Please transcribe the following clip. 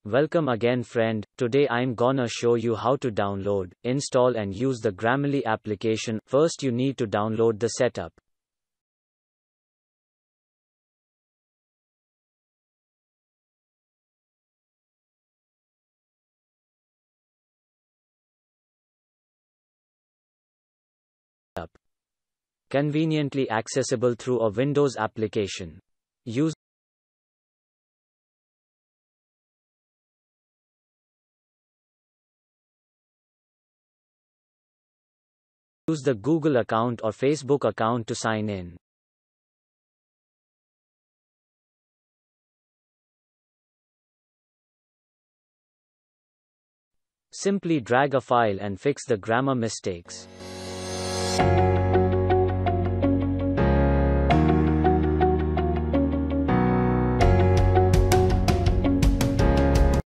Welcome again friend. Today I'm gonna show you how to download, install and use the Grammarly application. First you need to download the setup. Conveniently accessible through a Windows application. Use the Google account or Facebook account to sign in. Simply drag a file and fix the grammar mistakes.